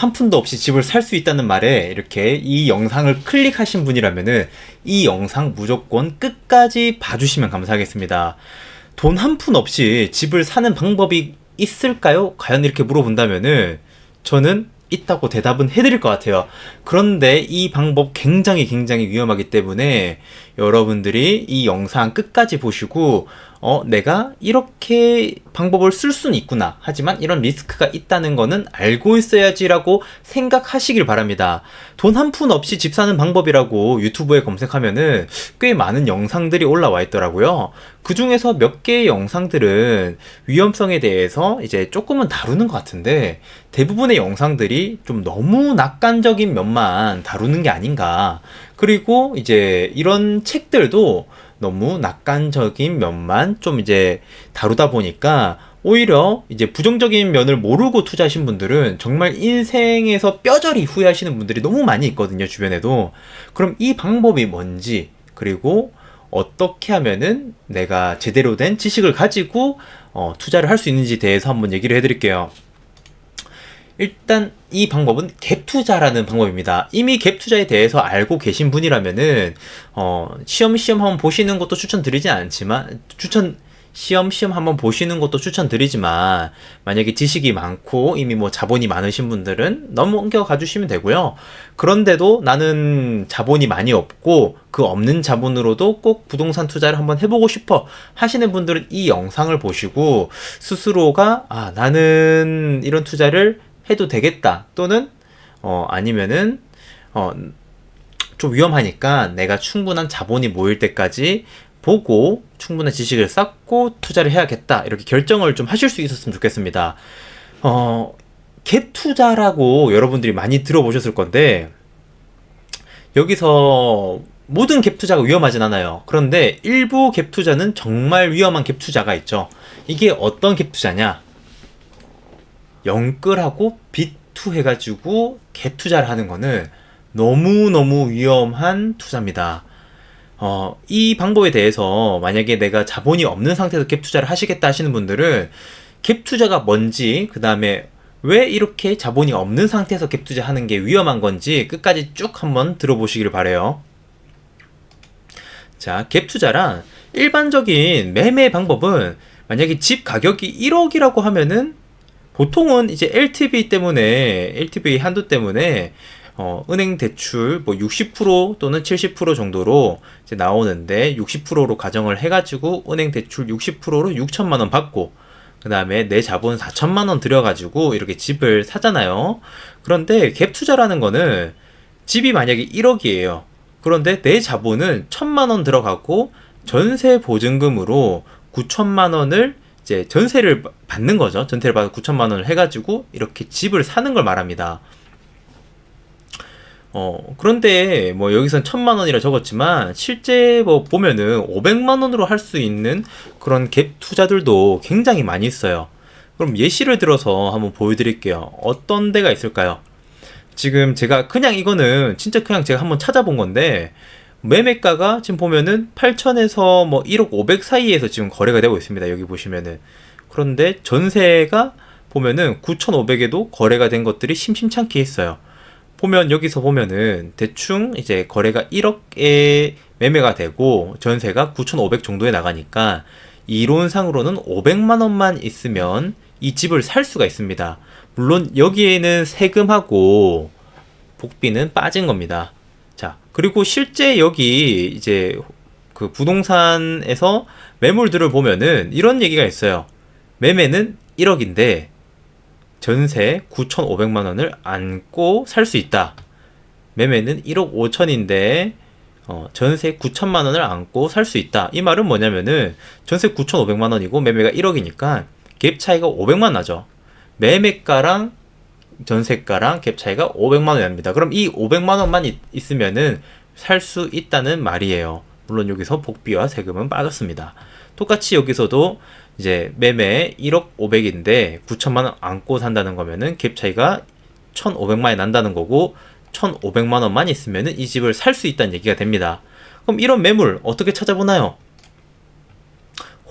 한 푼도 없이 집을 살 수 있다는 말에 이렇게 이 영상을 클릭하신 분이라면은 이 영상 무조건 끝까지 봐주시면 감사하겠습니다. 돈 한 푼 없이 집을 사는 방법이 있을까요? 과연 이렇게 물어본다면은 저는 있다고 대답은 해드릴 것 같아요. 그런데 이 방법 굉장히 위험하기 때문에 여러분들이 이 영상 끝까지 보시고 내가 이렇게 방법을 쓸 수는 있구나. 하지만 이런 리스크가 있다는 거는 알고 있어야지라고 생각하시길 바랍니다. 돈 한 푼 없이 집 사는 방법이라고 유튜브에 검색하면은 꽤 많은 영상들이 올라와 있더라고요. 그 중에서 몇 개의 영상들은 위험성에 대해서 이제 조금은 다루는 것 같은데 대부분의 영상들이 좀 너무 낙관적인 면만 다루는 게 아닌가. 그리고 이제 이런 책들도 너무 낙관적인 면만 좀 이제 다루다 보니까 오히려 이제 부정적인 면을 모르고 투자하신 분들은 정말 인생에서 뼈저리 후회하시는 분들이 너무 많이 있거든요, 주변에도. 그럼 이 방법이 뭔지, 그리고 어떻게 하면은 내가 제대로 된 지식을 가지고 투자를 할 수 있는지 대해서 한번 얘기를 해드릴게요. 일단 이 방법은 갭 투자라는 방법입니다. 이미 갭 투자에 대해서 알고 계신 분이라면은 시험시험 한번 보시는 것도 추천드리진 않지만 시험시험 한번 보시는 것도 추천드리지만 만약에 지식이 많고 이미 뭐 자본이 많으신 분들은 넘겨 가주시면 되고요. 그런데도 나는 자본이 많이 없고 그 없는 자본으로도 꼭 부동산 투자를 한번 해보고 싶어 하시는 분들은 이 영상을 보시고 스스로가 나는 이런 투자를 해도 되겠다 또는 아니면은 좀 위험하니까 내가 충분한 자본이 모일 때까지 보고 충분한 지식을 쌓고 투자를 해야겠다 이렇게 결정을 좀 하실 수 있었으면 좋겠습니다. 갭 투자라고 여러분들이 많이 들어보셨을 건데 여기서 모든 갭 투자가 위험하진 않아요. 그런데 일부 갭 투자는 정말 위험한 갭 투자가 있죠. 이게 어떤 갭 투자냐? 영끌하고 빚투 해가지고 갭 투자를 하는 거는 너무너무 위험한 투자입니다. 이 방법에 대해서 만약에 내가 자본이 없는 상태에서 갭 투자를 하시겠다 하시는 분들은 갭 투자가 뭔지, 그 다음에 왜 이렇게 자본이 없는 상태에서 갭 투자하는 게 위험한 건지 끝까지 쭉 한번 들어보시길 바래요. 자, 갭 투자란 일반적인 매매 방법은 만약에 집 가격이 1억이라고 하면은 보통은 이제 LTV 한도 때문에 은행 대출 뭐 60% 또는 70% 정도로 이제 나오는데 60%로 가정을 해가지고 은행 대출 60%로 6천만 원 받고 그 다음에 내 자본 4천만 원 들여가지고 이렇게 집을 사잖아요. 그런데 갭 투자라는 거는 집이 만약에 1억이에요. 그런데 내 자본은 1천만 원 들어가고 전세 보증금으로 9천만 원을 이제 전세를 받는 거죠. 전세를 받아 9천만 원을 해가지고 이렇게 집을 사는 걸 말합니다. 그런데 뭐 여기선 1천만 원이라 적었지만 실제 뭐 보면은 500만 원으로 할 수 있는 그런 갭 투자들도 굉장히 많이 있어요. 그럼 예시를 들어서 한번 보여드릴게요. 어떤 데가 있을까요? 지금 제가 그냥 이거는 진짜 그냥 제가 한번 찾아본 건데 매매가가 지금 보면은 8천에서 뭐 1억 500 사이에서 지금 거래가 되고 있습니다. 여기 보시면은. 그런데 전세가 보면은 9,500에도 거래가 된 것들이 심심찮게 있어요. 보면 여기서 보면은 대충 이제 거래가 1억에 매매가 되고 전세가 9,500 정도에 나가니까 이론상으로는 500만 원만 있으면 이 집을 살 수가 있습니다. 물론 여기에는 세금하고 복비는 빠진 겁니다. 자, 그리고 실제 여기 이제 그 부동산에서 매물들을 보면은 이런 얘기가 있어요. 매매는 1억인데 전세 9,500만 원을 안고 살 수 있다. 매매는 1억 5천인데 전세 9천만 원을 안고 살 수 있다. 이 말은 뭐냐면은 전세 9,500만 원이고 매매가 1억이니까 갭 차이가 500만 나죠. 매매가랑 전세가랑 갭 차이가 500만 원이 납니다. 그럼 이 500만 원만 있으면은 살 수 있다는 말이에요. 물론 여기서 복비와 세금은 빠졌습니다. 똑같이 여기서도 이제 매매 1억 500인데 9천만 원 안고 산다는 거면은 갭 차이가 1,500만 원이 난다는 거고 1,500만 원만 있으면은 이 집을 살 수 있다는 얘기가 됩니다. 그럼 이런 매물 어떻게 찾아보나요?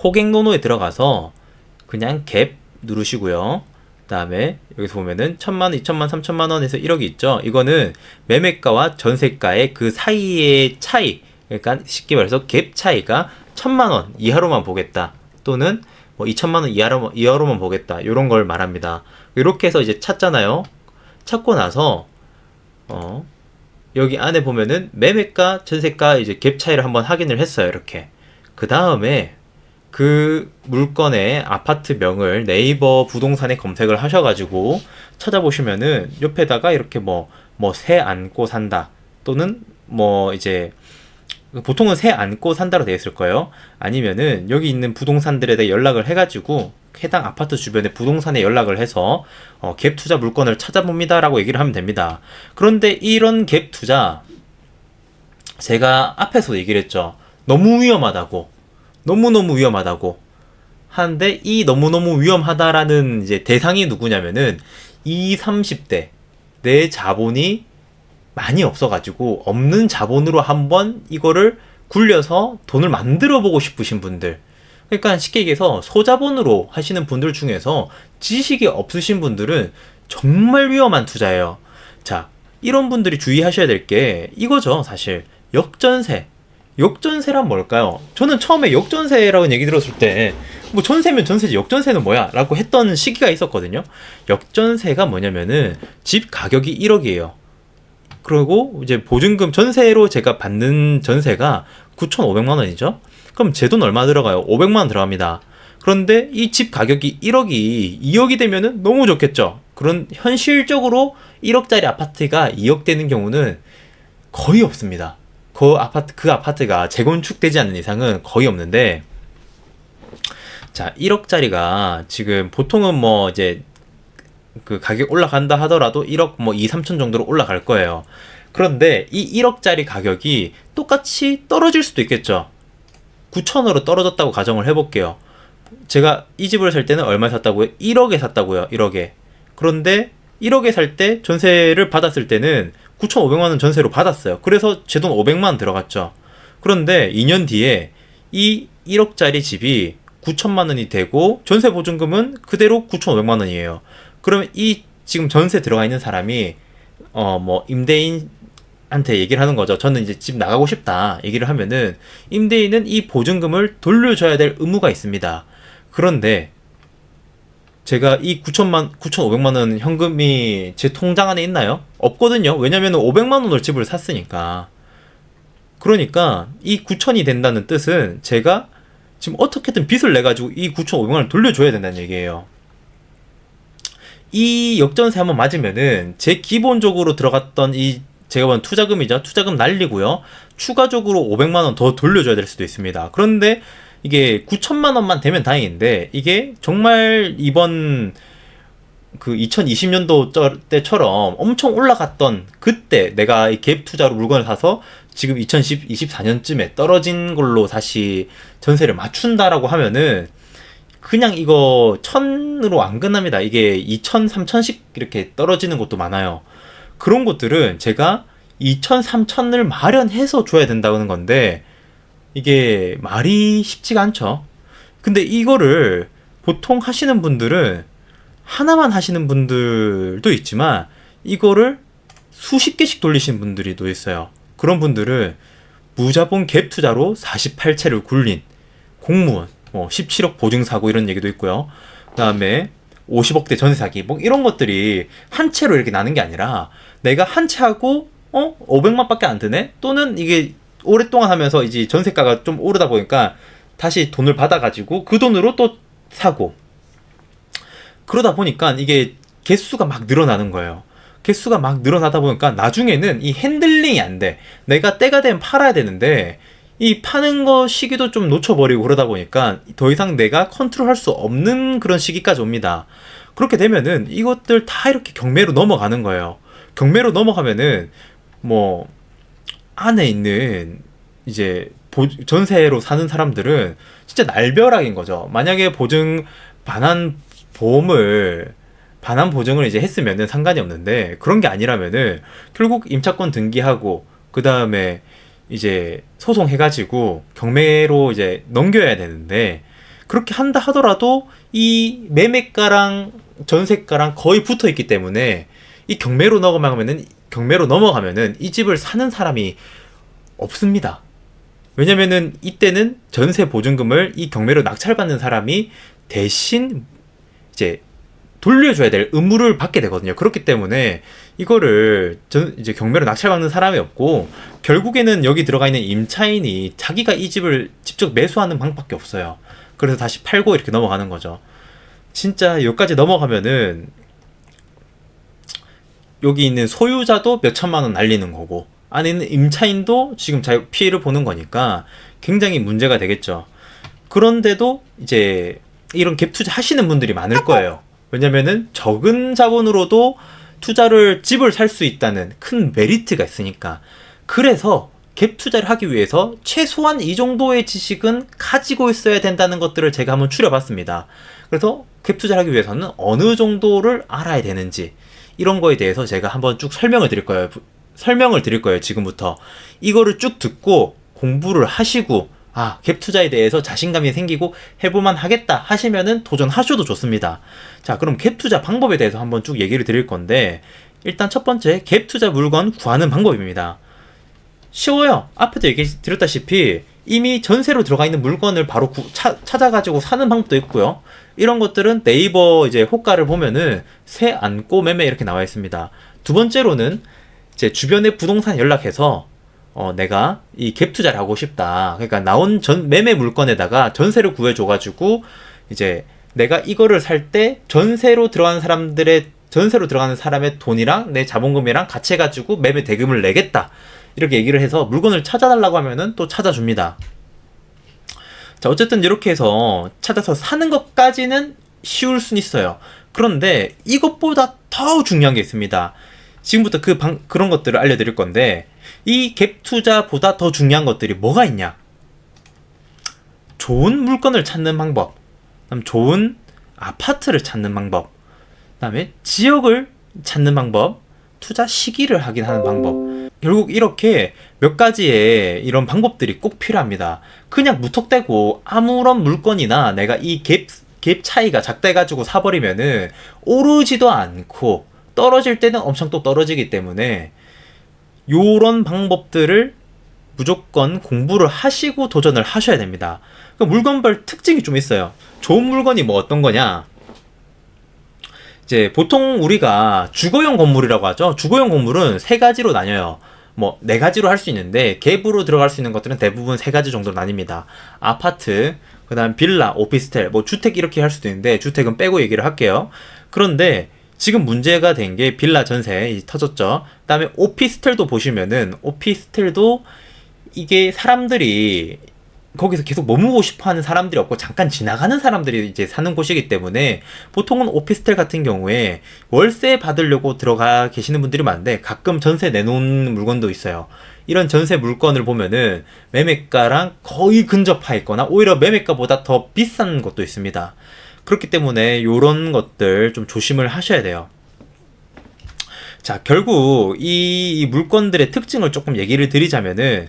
호갱노노에 들어가서 그냥 갭 누르시고요. 그다음에 여기서 보면은 1,000만 원, 2,000만 원, 3,000만 원에서 1억이 있죠. 이거는 매매가와 전세가의 그 사이의 차이, 그러니까 쉽게 말해서 갭 차이가 1,000만 원 이하로만 보겠다, 또는 뭐 2,000만 원 이하로만 보겠다, 이런 걸 말합니다. 이렇게 해서 이제 찾잖아요. 찾고 나서 여기 안에 보면은 매매가, 전세가 이제 갭 차이를 한번 확인을 했어요. 이렇게. 그 다음에 그 물건의 아파트명을 네이버 부동산에 검색을 하셔가지고 찾아보시면은 옆에다가 이렇게 새 안고 산다, 또는 뭐 이제 보통은 새 안고 산다로 되어 있을 거예요. 아니면은 여기 있는 부동산들에 대해 연락을 해가지고 해당 아파트 주변의 부동산에 연락을 해서 갭 투자 물건을 찾아봅니다 라고 얘기를 하면 됩니다. 그런데 이런 갭 투자, 제가 앞에서 얘기를 했죠. 너무 위험하다고, 너무너무 위험하다고 하는데, 이 너무너무 위험하다라는 이제 대상이 누구냐면은 20, 30대 내 자본이 많이 없어가지고 없는 자본으로 한번 이거를 굴려서 돈을 만들어 보고 싶으신 분들, 그러니까 쉽게 얘기해서 소자본으로 하시는 분들 중에서 지식이 없으신 분들은 정말 위험한 투자예요. 자, 이런 분들이 주의하셔야 될 게 이거죠. 사실 역전세. 역전세란 뭘까요? 저는 처음에 역전세라고 얘기 들었을 때 뭐 전세면 전세지 역전세는 뭐야? 라고 했던 시기가 있었거든요. 역전세가 뭐냐면은 집 가격이 1억이에요. 그리고 이제 보증금, 전세로 제가 받는 전세가 9,500만 원이죠. 그럼 제 돈 얼마 들어가요? 500만 원 들어갑니다. 그런데 이 집 가격이 1억이 2억이 되면은 너무 좋겠죠. 그런 현실적으로 1억짜리 아파트가 2억 되는 경우는 거의 없습니다. 그 아파트가 재건축되지 않는 이상은 거의 없는데, 자, 1억짜리가 지금 보통은 뭐 이제 그 가격 올라간다 하더라도 1억 뭐 2, 3천 정도로 올라갈 거예요. 그런데 이 1억짜리 가격이 똑같이 떨어질 수도 있겠죠. 9천으로 떨어졌다고 가정을 해볼게요. 제가 이 집을 살 때는 얼마에 샀다고요? 1억에 샀다고요. 1억에. 그런데 1억에 살 때 전세를 받았을 때는 9,500만 원 전세로 받았어요. 그래서 제 돈 500만 원 들어갔죠. 그런데 2년 뒤에 이 1억짜리 집이 9천만 원이 되고 전세 보증금은 그대로 9,500만 원이에요. 그러면 이 지금 전세 들어가 있는 사람이 뭐 임대인한테 얘기를 하는 거죠. 저는 이제 집 나가고 싶다 얘기를 하면은 임대인은 이 보증금을 돌려줘야 될 의무가 있습니다. 그런데 제가 이 9,500만 원 현금이 제 통장 안에 있나요? 없거든요. 왜냐면 500만 원을 집을 샀으니까. 그러니까 이 9천이 된다는 뜻은 제가 지금 어떻게든 빚을 내가지고 이 9,500만 원을 돌려줘야 된다는 얘기예요. 이 역전세 한번 맞으면은 제 기본적으로 들어갔던 이 제가 본 투자금이죠. 투자금 날리고요. 추가적으로 500만 원 더 돌려줘야 될 수도 있습니다. 그런데 이게 9천만 원만 되면 다행인데, 이게 정말 이번 그 2020년도 때처럼 엄청 올라갔던 그때 내가 이 갭 투자로 물건을 사서 지금 2024년쯤에 떨어진 걸로 다시 전세를 맞춘다라고 하면은 그냥 이거 1,000으로 안 끝납니다. 이게 2,000, 3,000씩 이렇게 떨어지는 것도 많아요. 그런 것들은 제가 2,000, 3,000을 마련해서 줘야 된다는 건데 이게 말이 쉽지가 않죠. 근데 이거를 보통 하시는 분들은 하나만 하시는 분들도 있지만 이거를 수십 개씩 돌리시는 분들이 또 있어요. 그런 분들은 무자본 갭 투자로 48채를 굴린 공무원, 17억 보증 사고 이런 얘기도 있고요. 그 다음에 50억대 전세 사기, 뭐 이런 것들이 한 채로 이렇게 나는 게 아니라 내가 한 채 하고 500만 밖에 안 드네? 또는 이게 오랫동안 하면서 이제 전세가가 좀 오르다 보니까 다시 돈을 받아가지고 그 돈으로 또 사고, 그러다 보니까 이게 개수가 막 늘어나는 거예요. 개수가 막 늘어나다 보니까 나중에는 이 핸들링이 안 돼. 내가 때가 되면 팔아야 되는데 이 파는 거 시기도 좀 놓쳐버리고 그러다 보니까 더 이상 내가 컨트롤할 수 없는 그런 시기까지 옵니다. 그렇게 되면은 이것들 다 이렇게 경매로 넘어가는 거예요. 경매로 넘어가면은 뭐 안에 있는 이제 전세로 사는 사람들은 진짜 날벼락인 거죠. 만약에 반환 보증을 이제 했으면은 상관이 없는데, 그런 게 아니라면은 결국 임차권 등기하고 그 다음에 이제 소송해가지고 경매로 이제 넘겨야 되는데, 그렇게 한다 하더라도 이 매매가랑 전세가랑 거의 붙어 있기 때문에 이 경매로 넘어가면은 이 집을 사는 사람이 없습니다. 왜냐면은 이때는 전세 보증금을 이 경매로 낙찰받는 사람이 대신 이제 돌려줘야 될 의무를 받게 되거든요. 그렇기 때문에 이거를 이제 경매로 낙찰받는 사람이 없고, 결국에는 여기 들어가 있는 임차인이 자기가 이 집을 직접 매수하는 방법밖에 없어요. 그래서 다시 팔고 이렇게 넘어가는 거죠. 진짜 여기까지 넘어가면은 여기 있는 소유자도 몇 천만 원 날리는 거고, 안에 있는 임차인도 지금 피해를 보는 거니까 굉장히 문제가 되겠죠. 그런데도 이제 이런 갭 투자 하시는 분들이 많을 거예요. 왜냐면은 적은 자본으로도 집을 살 수 있다는 큰 메리트가 있으니까. 그래서 갭 투자를 하기 위해서 최소한 이 정도의 지식은 가지고 있어야 된다는 것들을 제가 한번 추려봤습니다. 그래서 갭 투자를 하기 위해서는 어느 정도를 알아야 되는지, 이런 거에 대해서 제가 한번 쭉 설명을 드릴 거예요. 지금부터. 이거를 쭉 듣고 공부를 하시고, 갭 투자에 대해서 자신감이 생기고 해볼만 하겠다 하시면은 도전하셔도 좋습니다. 자, 그럼 갭 투자 방법에 대해서 한번 쭉 얘기를 드릴 건데, 일단 첫 번째, 갭 투자 물건 구하는 방법입니다. 쉬워요. 앞에도 얘기 드렸다시피 이미 전세로 들어가 있는 물건을 바로 찾아가지고 사는 방법도 있고요. 이런 것들은 네이버 이제 호가를 보면은 새 안고 매매 이렇게 나와 있습니다. 두 번째로는 이제 주변에 부동산 연락해서 내가 이 갭 투자를 하고 싶다. 그러니까 나온 매매 물건에다가 전세를 구해줘가지고 이제 내가 이거를 살 때 전세로 들어가는 사람의 돈이랑 내 자본금이랑 같이 해가지고 매매 대금을 내겠다. 이렇게 얘기를 해서 물건을 찾아달라고 하면은 또 찾아줍니다. 자, 어쨌든 이렇게 해서 찾아서 사는 것까지는 쉬울 순 있어요. 그런데 이것보다 더 중요한 게 있습니다. 지금부터 그런 것들을 알려드릴 건데, 이 갭 투자보다 더 중요한 것들이 뭐가 있냐? 좋은 물건을 찾는 방법, 그다음 좋은 아파트를 찾는 방법, 그다음에 지역을 찾는 방법, 투자 시기를 확인하는 방법. 결국 이렇게 몇 가지의 이런 방법들이 꼭 필요합니다. 그냥 무턱대고 아무런 물건이나 내가 이 갭 차이가 작다 해가지고 사버리면은 오르지도 않고 떨어질 때는 엄청 또 떨어지기 때문에, 요런 방법들을 무조건 공부를 하시고 도전을 하셔야 됩니다. 물건별 특징이 좀 있어요. 좋은 물건이 뭐 어떤 거냐? 이제 보통 우리가 주거용 건물이라고 하죠. 주거용 건물은 세 가지로 나뉘어요. 뭐 네 가지로 할 수 있는데 갭으로 들어갈 수 있는 것들은 대부분 세 가지 정도로 나뉩니다. 아파트, 그다음 빌라, 오피스텔, 뭐 주택 이렇게 할 수도 있는데 주택은 빼고 얘기를 할게요. 그런데 지금 문제가 된 게 빌라 전세 터졌죠. 그다음에 오피스텔도 보시면은, 오피스텔도 이게 사람들이 거기서 계속 머무고 싶어 하는 사람들이 없고 잠깐 지나가는 사람들이 이제 사는 곳이기 때문에, 보통은 오피스텔 같은 경우에 월세 받으려고 들어가 계시는 분들이 많은데 가끔 전세 내놓은 물건도 있어요. 이런 전세 물건을 보면은 매매가랑 거의 근접해 있거나 오히려 매매가보다 더 비싼 것도 있습니다. 그렇기 때문에 요런 것들 좀 조심을 하셔야 돼요. 자, 결국 이 물건들의 특징을 조금 얘기를 드리자면은,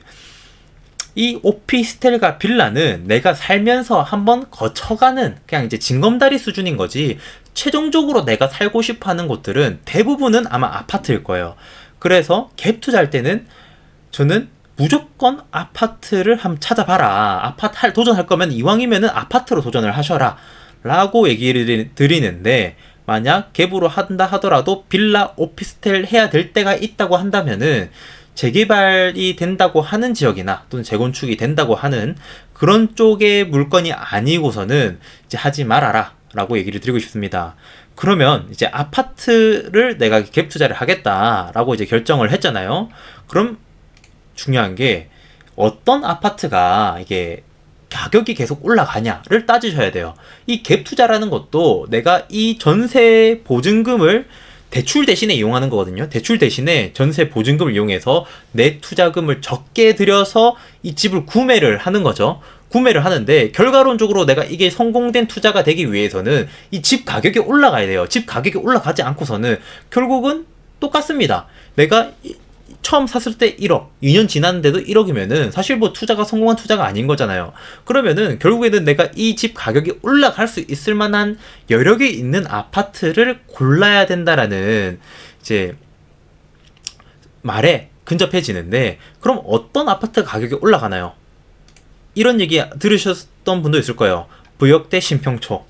이 오피스텔과 빌라는 내가 살면서 한번 거쳐가는 그냥 이제 징검다리 수준인 거지, 최종적으로 내가 살고 싶어 하는 곳들은 대부분은 아마 아파트일 거예요. 그래서 갭 투자할 때는 저는 무조건 아파트를 한번 찾아봐라. 도전할 거면 이왕이면은 아파트로 도전을 하셔라 라고 얘기를 드리는데, 만약 갭으로 한다 하더라도 빌라, 오피스텔 해야 될 때가 있다고 한다면은 재개발이 된다고 하는 지역이나 또는 재건축이 된다고 하는 그런 쪽의 물건이 아니고서는 이제 하지 말아라 라고 얘기를 드리고 싶습니다. 그러면 이제 아파트를 내가 갭 투자를 하겠다라고 이제 결정을 했잖아요. 그럼 중요한 게 어떤 아파트가 이게 가격이 계속 올라가냐를 따지셔야 돼요. 이 갭 투자라는 것도 내가 이 전세 보증금을 대출 대신에 이용하는 거거든요. 대출 대신에 전세 보증금을 이용해서 내 투자금을 적게 들여서 이 집을 구매를 하는 거죠. 구매를 하는데 결과론적으로 내가 이게 성공된 투자가 되기 위해서는 이 집 가격이 올라가야 돼요. 집 가격이 올라가지 않고서는 결국은 똑같습니다. 내가 처음 샀을 때 1억, 2년 지났는데도 1억이면은 사실 뭐 투자가 성공한 투자가 아닌 거잖아요. 그러면은 결국에는 내가 이 집 가격이 올라갈 수 있을 만한 여력이 있는 아파트를 골라야 된다라는 이제 말에 근접해지는데, 그럼 어떤 아파트 가격이 올라가나요? 이런 얘기 들으셨던 분도 있을 거예요. 부역대 신평초.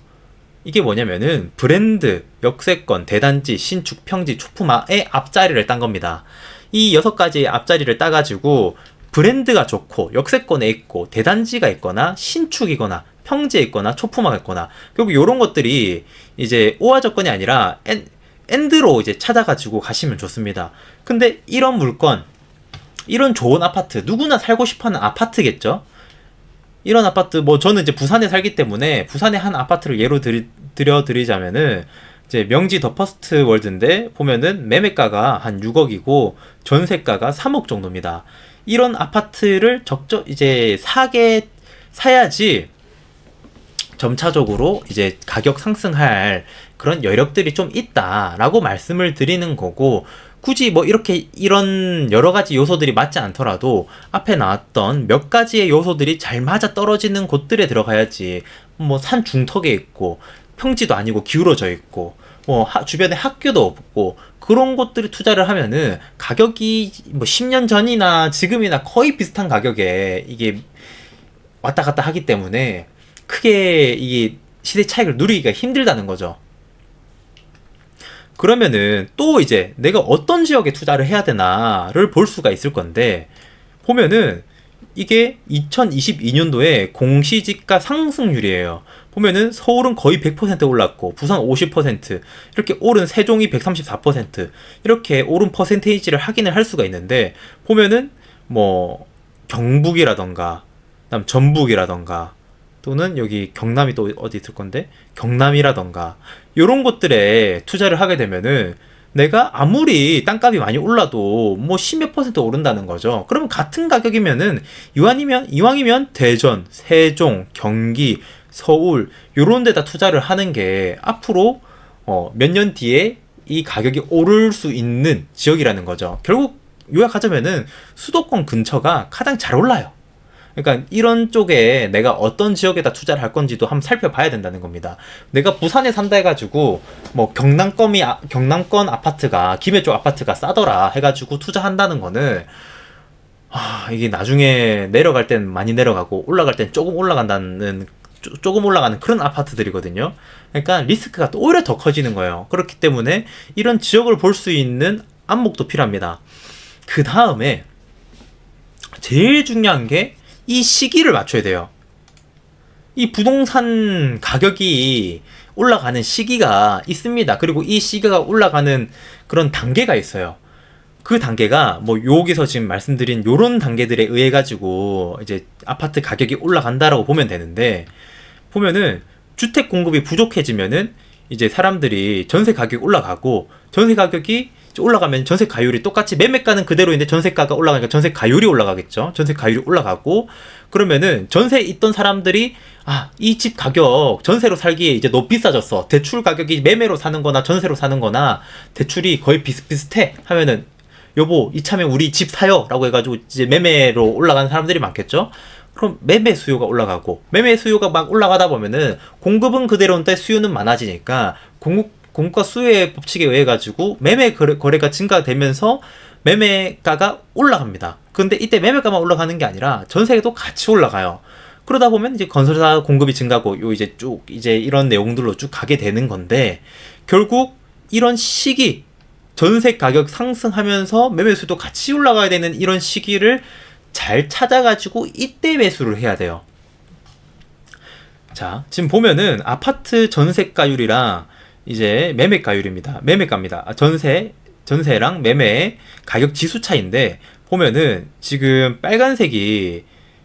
이게 뭐냐면은 브랜드, 역세권, 대단지, 신축, 평지, 초품화의 앞자리를 딴 겁니다. 이 6가지의 앞자리를 따가지고 브랜드가 좋고 역세권에 있고 대단지가 있거나 신축이거나 평지에 있거나 초품화가 있거나, 결국 이런 것들이 이제 오화 조건이 아니라 엔드로 이제 찾아가지고 가시면 좋습니다. 근데 이런 물건, 이런 좋은 아파트, 누구나 살고 싶어하는 아파트겠죠? 이런 아파트, 뭐 저는 이제 부산에 살기 때문에 부산의 한 아파트를 예로 드리자면은 이제 명지 더 퍼스트 월드인데 보면은 매매가가 한 6억이고 전세가가 3억 정도입니다. 이런 아파트를 이제 사야지 점차적으로 이제 가격 상승할 그런 여력들이 좀 있다라고 말씀을 드리는 거고, 굳이 뭐 이렇게 이런 여러 가지 요소들이 맞지 않더라도 앞에 나왔던 몇 가지의 요소들이 잘 맞아 떨어지는 곳들에 들어가야지, 뭐 산 중턱에 있고 평지도 아니고 기울어져 있고 뭐 주변에 학교도 없고 그런 곳들이 투자를 하면은 가격이 뭐 10년 전이나 지금이나 거의 비슷한 가격에 이게 왔다 갔다 하기 때문에 크게 이게 시대 차익을 누리기가 힘들다는 거죠. 그러면은 또 이제 내가 어떤 지역에 투자를 해야 되나를 볼 수가 있을 건데, 보면은 이게 2022년도에 공시지가 상승률이에요. 보면은 서울은 거의 100% 올랐고 부산 50%, 이렇게 오른 세종이 134%, 이렇게 오른 퍼센테이지를 확인을 할 수가 있는데, 보면은 뭐 경북이라던가 그다음 전북이라던가 또는 여기 경남이 또 어디 있을 건데 경남이라던가 요런 곳들에 투자를 하게 되면은 내가 아무리 땅값이 많이 올라도 뭐 10몇 퍼센트 오른다는 거죠. 그러면 같은 가격이면은 이왕이면 대전, 세종, 경기, 서울 요런 데다 투자를 하는 게 앞으로 몇 년 뒤에 이 가격이 오를 수 있는 지역이라는 거죠. 결국 요약하자면은 수도권 근처가 가장 잘 올라요. 그러니까 이런 쪽에 내가 어떤 지역에다 투자를 할 건지도 한번 살펴봐야 된다는 겁니다. 내가 부산에 산다 해가지고 뭐 경남권 아파트가, 김해 쪽 아파트가 싸더라 해가지고 투자한다는 거는 이게 나중에 내려갈 땐 많이 내려가고 올라갈 땐 조금 올라가는 그런 아파트들이거든요. 그러니까 리스크가 또 오히려 더 커지는 거예요. 그렇기 때문에 이런 지역을 볼 수 있는 안목도 필요합니다. 그 다음에 제일 중요한 게 이 시기를 맞춰야 돼요. 이 부동산 가격이 올라가는 시기가 있습니다. 그리고 이 시기가 올라가는 그런 단계가 있어요. 그 단계가 뭐 여기서 지금 말씀드린 요런 단계들에 의해 가지고 이제 아파트 가격이 올라간다라고 보면 되는데, 보면은 주택 공급이 부족해지면은 이제 사람들이 전세 가격이 올라가고, 전세 가격이 올라가면 전세 가율이 똑같이 매매가는 그대로인데 전세가가 올라가니까 전세 가율이 올라가겠죠. 전세 가율이 올라가고, 그러면은 전세에 있던 사람들이 이 집 가격 전세로 살기에 이제 너무 비싸졌어. 대출 가격이 매매로 사는 거나 전세로 사는 거나 대출이 거의 비슷비슷해 하면은 여보 이참에 우리 집 사요 라고 해가지고 이제 매매로 올라가는 사람들이 많겠죠. 그럼 매매 수요가 올라가고, 매매 수요가 막 올라가다 보면은 공급은 그대로인데 수요는 많아지니까 공급과 수요의 법칙에 의해 가지고 매매 거래가 증가되면서 매매가가 올라갑니다. 근데 이때 매매가만 올라가는 게 아니라 전세도 같이 올라가요. 그러다 보면 이제 건설사 공급이 증가하고 이제 이런 내용들로 쭉 가게 되는 건데, 결국 이런 시기, 전세 가격 상승하면서 매매 수도 같이 올라가야 되는 이런 시기를 잘 찾아가지고 이때 매수를 해야 돼요. 자, 지금 보면은 아파트 전세가율이랑 이제 매매가율입니다. 매매가입니다. 전세랑 매매 가격 지수 차인데, 보면은 지금 빨간색이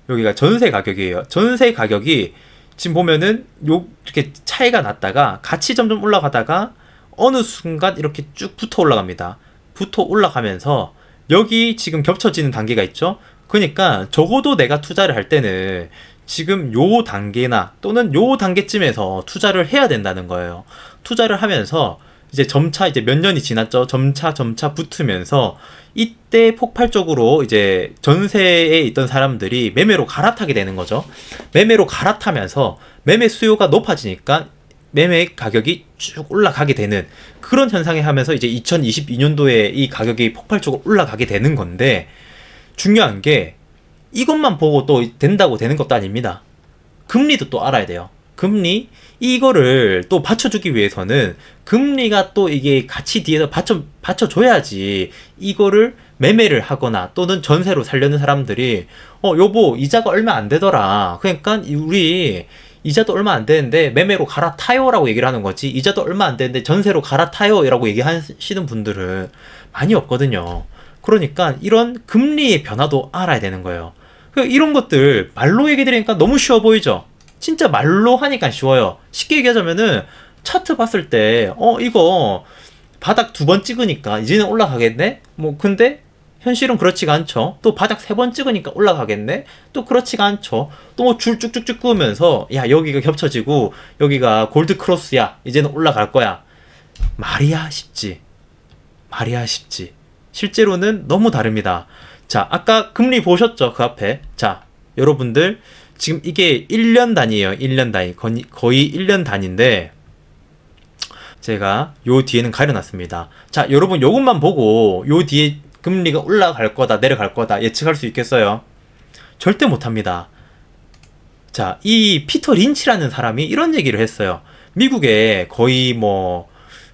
여기가 전세 가격이에요. 전세 가격이 지금 보면은 이렇게 차이가 났다가 같이 점점 올라가다가 어느 순간 이렇게 쭉 붙어 올라갑니다. 붙어 올라가면서 여기 지금 겹쳐지는 단계가 있죠. 그러니까 적어도 내가 투자를 할 때는 지금 요 단계나 또는 요 단계쯤에서 투자를 해야 된다는 거예요. 투자를 하면서 이제 점차 이제 몇 년이 지났죠. 점차 붙으면서 이때 폭발적으로 이제 전세에 있던 사람들이 매매로 갈아타게 되는 거죠. 매매로 갈아타면서 매매 수요가 높아지니까 매매 가격이 쭉 올라가게 되는 그런 현상이 하면서 이제 2022년도에 이 가격이 폭발적으로 올라가게 되는 건데, 중요한 게 이것만 보고 또 된다고 되는 것도 아닙니다. 금리도 또 알아야 돼요. 금리, 이거를 또 받쳐주기 위해서는 금리가 또 이게 같이 뒤에서 받쳐줘야지 이거를 매매를 하거나 또는 전세로 살려는 사람들이 여보 이자가 얼마 안 되더라, 그러니까 우리 이자도 얼마 안 되는데 매매로 갈아타요 라고 얘기를 하는 거지, 이자도 얼마 안 되는데 전세로 갈아타요 라고 얘기하시는 분들은 많이 없거든요. 그러니까 이런 금리의 변화도 알아야 되는 거예요. 이런 것들 말로 얘기 드리니까 너무 쉬워 보이죠? 진짜 말로 하니까 쉬워요. 쉽게 얘기하자면은 차트 봤을 때 이거 바닥 2번 찍으니까 이제는 올라가겠네? 뭐 근데 현실은 그렇지가 않죠. 또 바닥 3번 찍으니까 올라가겠네? 또 그렇지가 않죠. 또 뭐 줄 쭉쭉쭉 그으면서 야 여기가 겹쳐지고 여기가 골드 크로스야, 이제는 올라갈 거야. 말이야 쉽지. 말이야 쉽지. 실제로는 너무 다릅니다. 자, 아까 금리 보셨죠? 그 앞에. 자, 여러분들 지금 이게 1년 단위예요. 1년 단위. 거의 1년 단위인데 제가 요 뒤에는 가려놨습니다. 자, 여러분 요것만 보고 요 뒤에 금리가 올라갈 거다 내려갈 거다 예측할 수 있겠어요? 절대 못합니다. 자, 이 피터 린치라는 사람이 이런 얘기를 했어요. 미국의 거의 뭐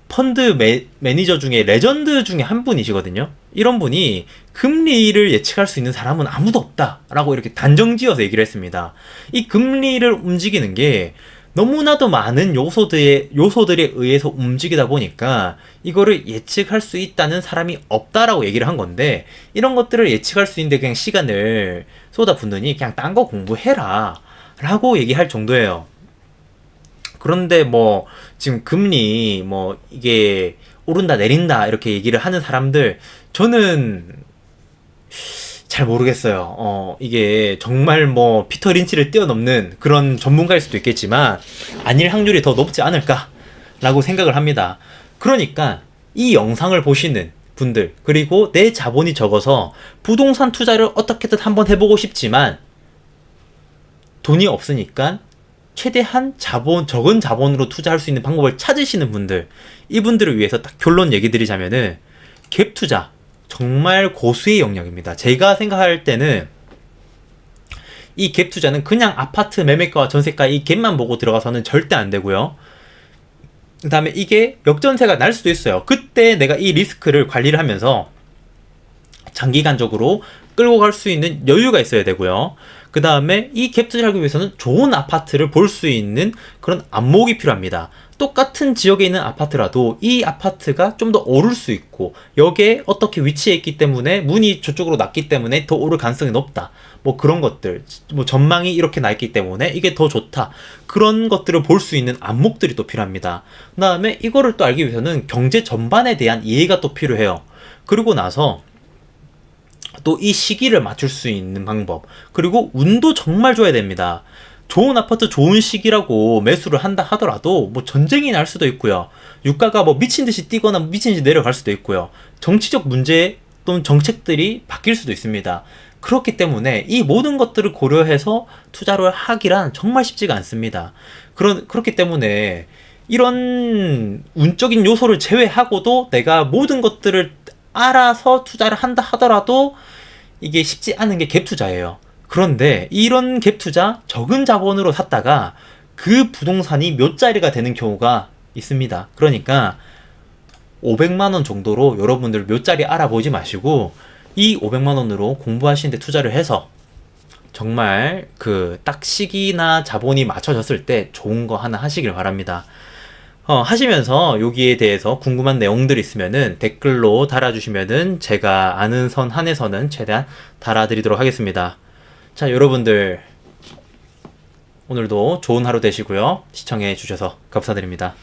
펀드 매니저 중에 레전드 중에 한 분이시거든요. 이런 분이 금리를 예측할 수 있는 사람은 아무도 없다라고 이렇게 단정지어서 얘기를 했습니다. 이 금리를 움직이는 게 너무나도 많은 요소들에 의해서 움직이다 보니까 이거를 예측할 수 있다는 사람이 없다라고 얘기를 한 건데, 이런 것들을 예측할 수 있는데 그냥 시간을 쏟아붓느니 그냥 딴 거 공부해라 라고 얘기할 정도예요. 그런데 뭐 지금 금리 뭐 이게 오른다 내린다 이렇게 얘기를 하는 사람들 저는 잘 모르겠어요. 이게 정말 뭐 피터 린치를 뛰어넘는 그런 전문가일 수도 있겠지만 아닐 확률이 더 높지 않을까라고 생각을 합니다. 그러니까 이 영상을 보시는 분들, 그리고 내 자본이 적어서 부동산 투자를 어떻게든 한번 해보고 싶지만 돈이 없으니까 최대한 적은 자본으로 투자할 수 있는 방법을 찾으시는 분들, 이분들을 위해서 딱 결론 얘기 드리자면은 갭 투자 정말 고수의 영역입니다. 제가 생각할 때는 이 갭 투자는 그냥 아파트 매매가와 전세가 이 갭만 보고 들어가서는 절대 안 되고요. 그 다음에 이게 역전세가 날 수도 있어요. 그때 내가 이 리스크를 관리를 하면서 장기간적으로 끌고 갈 수 있는 여유가 있어야 되고요. 그 다음에 이 갭 투자를 하기 위해서는 좋은 아파트를 볼 수 있는 그런 안목이 필요합니다. 똑같은 지역에 있는 아파트라도 이 아파트가 좀 더 오를 수 있고 여기에 어떻게 위치해 있기 때문에 문이 저쪽으로 났기 때문에 더 오를 가능성이 높다, 뭐 그런 것들, 뭐 전망이 이렇게 나 있기 때문에 이게 더 좋다, 그런 것들을 볼 수 있는 안목들이 또 필요합니다. 그 다음에 이거를 또 알기 위해서는 경제 전반에 대한 이해가 또 필요해요. 그리고 나서 또 이 시기를 맞출 수 있는 방법, 그리고 운도 정말 줘야 됩니다. 좋은 아파트 좋은 시기라고 매수를 한다 하더라도 뭐 전쟁이 날 수도 있고요. 유가가 뭐 미친듯이 뛰거나 미친듯이 내려갈 수도 있고요. 정치적 문제 또는 정책들이 바뀔 수도 있습니다. 그렇기 때문에 이 모든 것들을 고려해서 투자를 하기란 정말 쉽지가 않습니다. 그렇기 때문에 이런 운적인 요소를 제외하고도 내가 모든 것들을 알아서 투자를 한다 하더라도 이게 쉽지 않은 게 갭 투자예요. 그런데 이런 갭 투자 적은 자본으로 샀다가 그 부동산이 몇 자리가 되는 경우가 있습니다. 그러니까 500만원 정도로 여러분들 몇 자리 알아보지 마시고 이 500만원으로 공부하시는데 투자를 해서 정말 그 딱 시기나 자본이 맞춰졌을 때 좋은 거 하나 하시길 바랍니다. 하시면서 여기에 대해서 궁금한 내용들 있으면은 댓글로 달아주시면은 제가 아는 선 한에서는 최대한 달아드리도록 하겠습니다. 자, 여러분들 오늘도 좋은 하루 되시고요. 시청해 주셔서 감사드립니다.